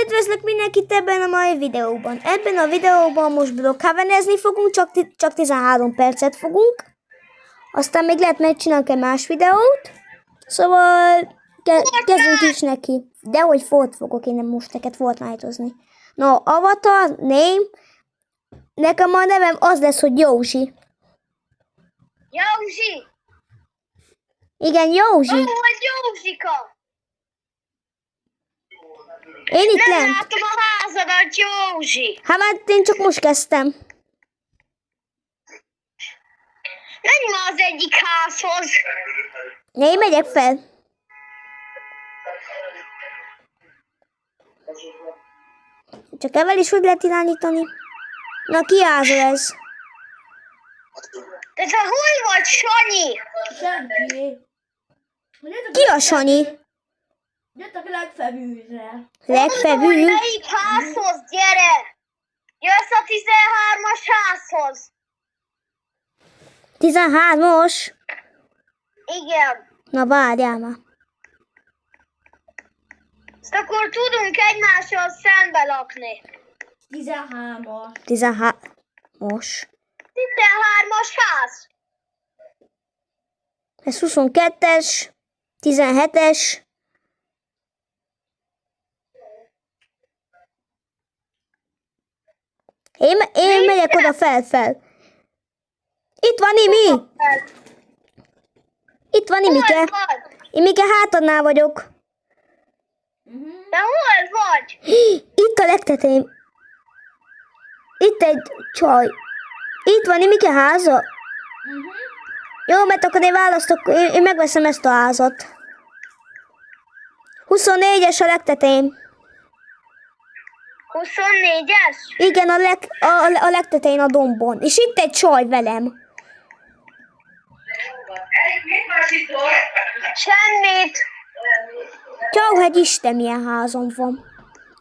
Üdvözlök mindenkit ebben a mai videóban. Ebben a videóban most blockhavenezni fogunk, csak 13 percet fogunk. Aztán még lehet megcsinálni más videót. Szóval kezdjünk is neki. De hogy Fort fogok én most neked Fortnite-ozni. No, avatar, name. Nekem a nevem az lesz, hogy Józsi. Józsi! Igen, Józsi. Ó, ez Józsika! Én itt Nem lent. látom a házadat, Józsi! Hát én csak most kezdtem. Menj ma az egyik házhoz! Én megyek fel. Csak evel is hogy lehet irányítani? Na, ki házol ez? Ez a hol vagy, Sanyi? Senki. Ki a Sanyi? Jöttek a legfelülre. Legfelül? Melyik házhoz, gyere! Jössz a 13-as házhoz! 13-os? Igen. Na, várjál már. Ezt akkor tudunk egymással szembe lakni. 13-as. 13-os. 13-as ház. Ez 22-es. 17-es. Én megyek oda fel. Itt van Imi. Itt van Hol Imike. vagy? Imike hátadnál vagyok. De hol vagy? Itt a legtetején. Itt egy csaj. Itt van Imike háza. Jó, mert akkor én választok, én megveszem ezt a házat. 24-es a legtetején. 24-es? Igen, a legtetején a dombon. És itt egy csaj velem. Semmit. Ciao, hát Isten, milyen házam van.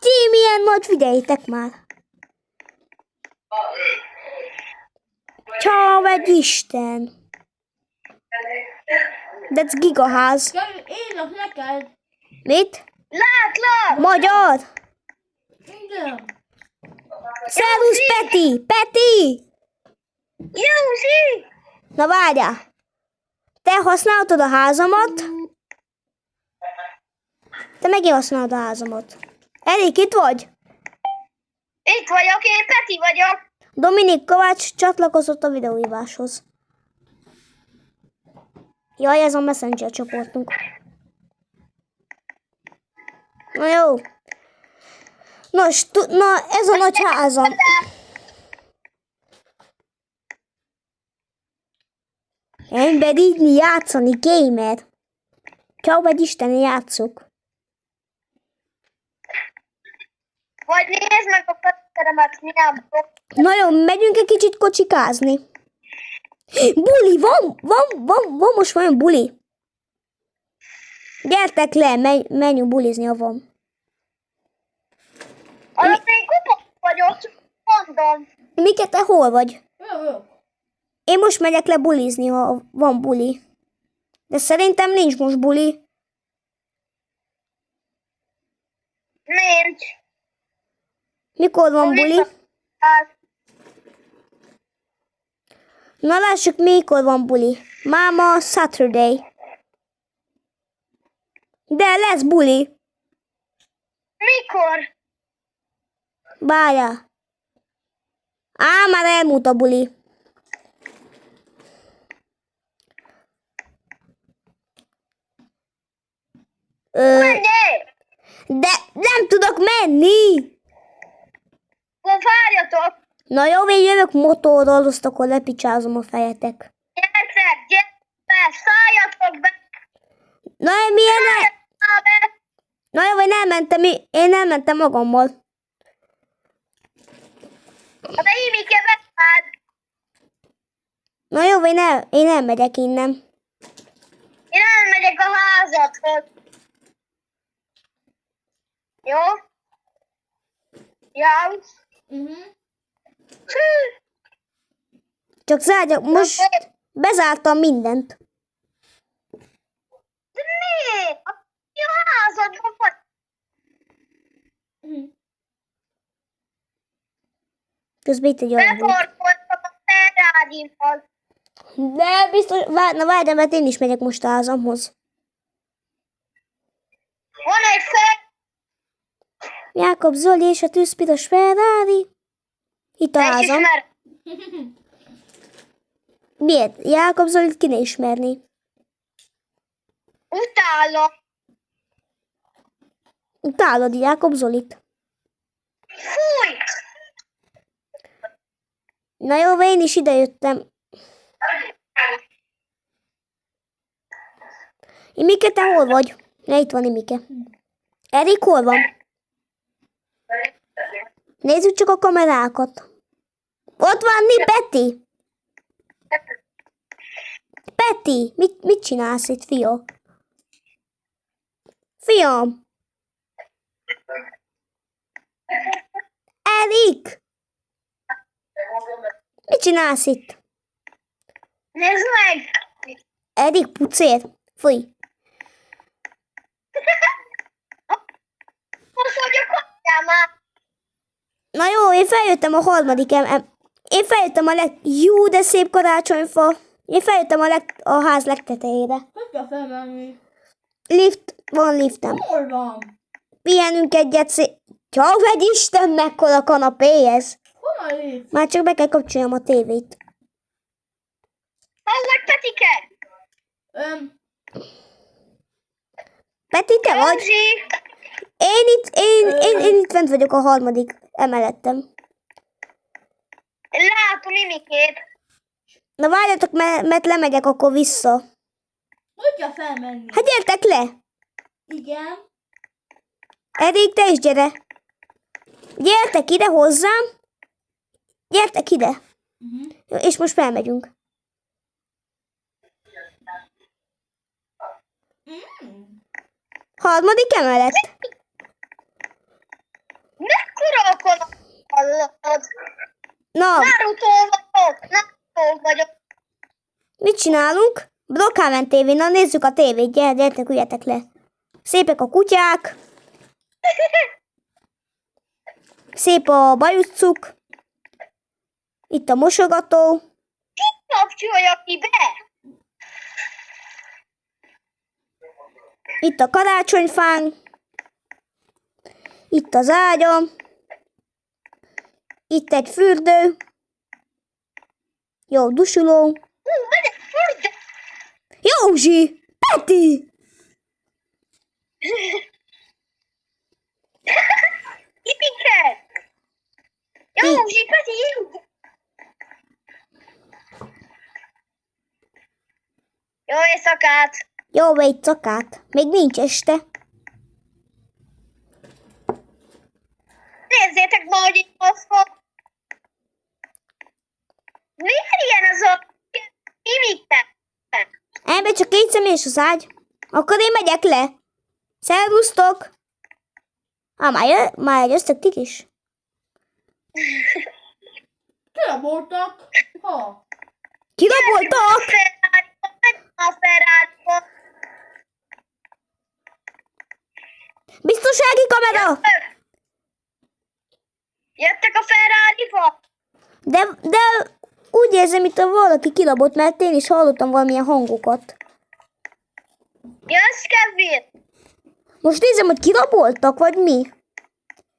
Ti milyen nagy, figyeljétek már. Ciao, hát Isten. That's gigaház. Írok neked. Mit? Látlak. Magyar. Igen. Szervusz, Peti! Peti! Józsi. Na várjál. Te használtad a házamat? Te megint használod a házamat. Erik, itt vagy? Itt vagyok, én Peti vagyok. Dominik Kovács csatlakozott a videóhíváshoz. Jaj, ez a Messenger csoportunk. Na jó. Nos, na ez a nagy házam. Emberidni, játszani, gamer. Ciao, vagy Isten, játszok. Vagy nézd meg a Petteremet, milyen blokk. Na jó, megyünk egy kicsit kocsikázni. Buli, van most valami buli. Gyertek le, menjünk bulizni, ha van. Alatt én kupa vagyok, csak mondom. Mike, te hol vagy? Jó. Én most megyek le bulizni, ha van buli. De szerintem nincs most buli. Nincs. Mikor van buli? Hát, Na lássuk, mikor van buli. Máma, Saturday. De lesz buli. mikor? Várjál. Már elmúlt a buli. Menjél! De nem tudok menni. Akkor várjatok. Na jó, én jövök motorral, azt akkor lepicsázom a fejetek. Gyertek, szálljatok be. Na, milyen ne? Szálljatok be. Na jó, én elmentem magammal. Hát a Imike bevált. Na jó, én elmegyek innen. Én elmegyek a házadhoz. Jó? Jó? Csak zárjak, most bezártam mindent. De miért? A házadban vagy. Közben itt egy olyan volt. Beparkoltam a Ferrari-val. De biztos, na várj, mert én is megyek most a házamhoz. Van egy Jákob Zoli és a tűzpiros Ferrari. Itt a házam. ismer. Miért? Jákob Zolit ki ne ismerni. Utálom. Utálod Jákob Zolit. Fúj! Na jó, én is idejöttem. Imike, te hol vagy? Na, itt van Imike. Erik hol van? Nézzük csak a kamerákat. Ott van mi, Peti? Peti, mit csinálsz itt, fia? Fiam! Erik! Mit csinálsz itt? Nézd meg! Erik, pucér. Fúj. Most vagyok hozzá már. Na jó, én feljöttem a harmadik Én feljöttem Jó, de szép karácsonyfa. Én feljöttem a ház legtetejére. Hogy kell felmenni? Van liftem. Hol van? Pihenünk egyet Ja, vegy Isten, mekkora kanapé ez. Hol a lift? Már csak be kell kapcsoljam a tévét. Hol vagy, Petike? Peti, te vagy? Józsi! Én itt fent vagyok a harmadik emeletem. Látom Imikét. Na várjatok, mert lemegyek akkor vissza. Hogy kell felmenni? Hát gyertek le! Igen. Erik, te is gyere! Gyertek ide hozzám! Gyertek ide! Jó, és most felmegyünk. Harmadik emelet. Mekkora a kanapé? Na, Naruto vagyok. mit csinálunk? Brookhaven TV, na nézzük a tévét, gyertek, üljetek le. Szépek a kutyák. Szép a bajuszcuk. Itt a mosogató. Kapcsolja ki be. Itt a karácsonyfánk. Itt az ágyam. Itt egy fürdő. Jó, dusuló. Van egy fürdő. Józsi! Peti! Imike. Józsi, Peti, jó éjszakát. Jó, éjszakát. Még nincs este. Nézzétek ma, hogy itt osztok. Miért ilyen az a Imike? Ebben csak 2 személyes az ágy. Akkor én megyek le. Szervusztok! Már egyeztek ti is? Kiraboltak. Ha. Kiraboltak? A Ferrari-ba. Biztonsági kamera! Jöttek a Ferrari-ba. De úgy érzem, mint valaki kilabott, mert én is hallottam valamilyen hangokat. Jössz, Kevin? Most nézem, hogy kiraboltak, vagy mi?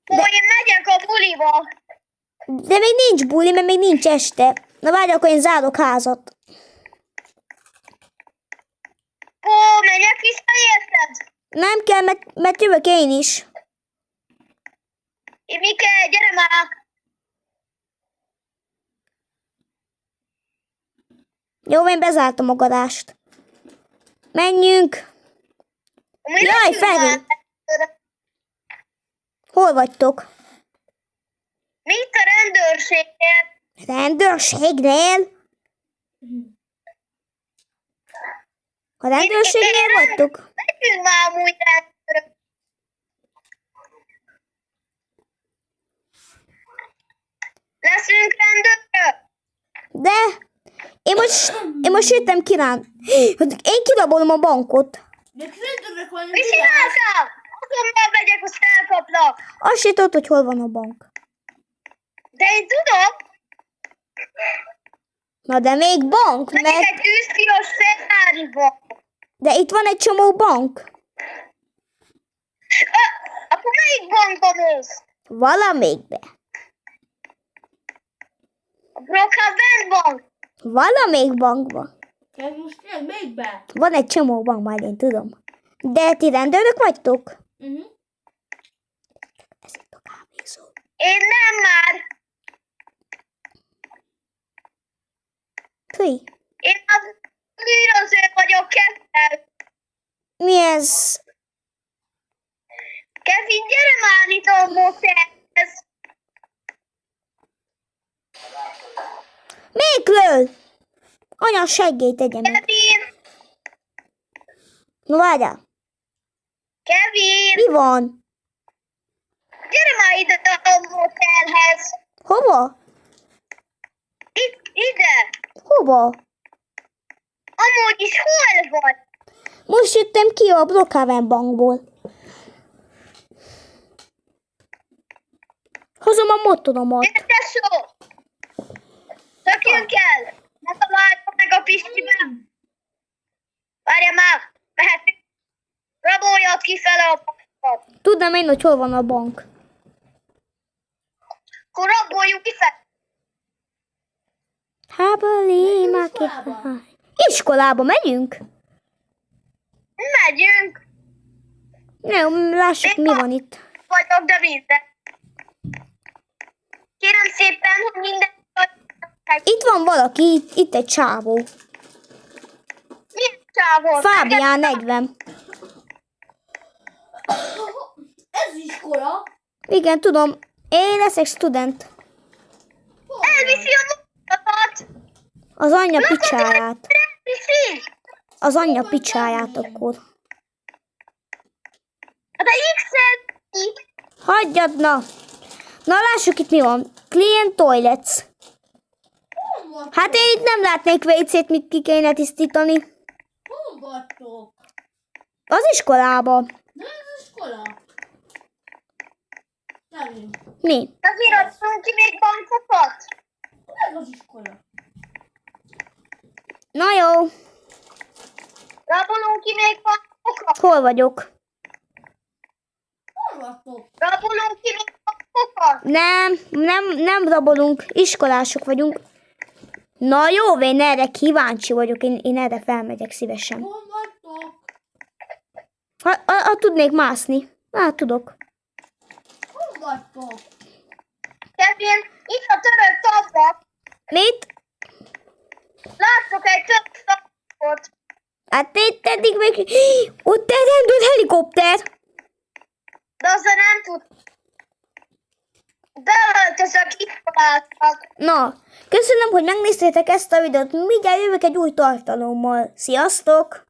Én megyek a buliba. De még nincs buli, mert még nincs este. Na várj, akkor én zárok házat. Megyek vissza, érted? Nem kell, mert jövök én is. Imike, gyere már. Jó, én bezártam a garást. Menjünk. Jaj, Feri! Hol vagytok? Mi itt a rendőrségnél? Rendőrségnél? A rendőrségnél vagytok? Megyünk már amúgy rendőrök. Leszünk rendőrök? De én most jöttem kirán. Én kirabolom a bankot. De rendőrök van. Mi csináltál? Az bankomban megyek, azt elkaplak. Azt se tudod, hogy hol van a bank. De én tudom, Na de még bank, megyek mert... egy tűzpiros Ferrari bank. De itt van egy csomó bank. Akkor melyik bankba mész? Valamelyikbe. A Brookhaven bank? Valamelyik bankba. Kezd most tényleg még be. Van egy csomó bank, majd én tudom. De ti rendőrök vagytok? Ez itt a kávézó. Én nem már. Fui. Én az bűnöző vagyok, Kevin. Mi ez? Kevin, gyere már itt a motelhez. Még lő? Anya, segít tegye meg. Kevin, No, várjál. Kevin, Mi van? gyere már ide a motelhez. Hova? Ide. Hova? Amúgy is hol vagy? Most jöttem ki a Brookhaven bankból. Hozom a motoromat. Tesó! Szökjünk el! Ne találjuk meg a Pistiben! Várja már! Mehetünk! Raboljad kifele a bankot! Tudnám én, hogy hol van a bank. Akkor raboljuk kifele! Hábali, Iskolába. Iskolába megyünk? Megyünk! Nem, lássuk, mi van itt. Vagyok, de minden! Kérem szépen, hogy minden... Itt van valaki, itt egy csávó. Milyen csávó? Fábián 40. Ez iskola. Igen, tudom. Én leszek student. Elviszi a munkatat! Az anyja picsáját. Elviszi! Az anyja picsáját akkor. De X-et itt! Hagyjad, na. Na, lássuk itt mi van. Clean toilets. Hol vagytok? Hát én itt nem látnék WC-t, mit ki kéne tisztítani. Hol vagytok? Az iskolában. De ez iskola. Kevin. Mi? Azért adtunk ki még bankokat? Ez az iskola. Na jó. Rabolunk ki még bankokat? Hol vagyok? Hol vagytok? Rabolunk ki még bankokat? Nem rabolunk. Iskolások vagyunk. Na jó, én erre kíváncsi vagyok. Én erre felmegyek szívesen. Hol vagytok? Ha tudnék mászni. Hát tudok. Hol vagytok? Kevin, itt a török tabak. Mit? Látszok egy török tabakot. Hát itt eddig még... Ott elrendült helikopter. De azzal nem tud. Beöltözök iskolátnak. Na, köszönöm, hogy megnéztétek ezt a videót. Mindjárt jövök egy új tartalommal. Sziasztok!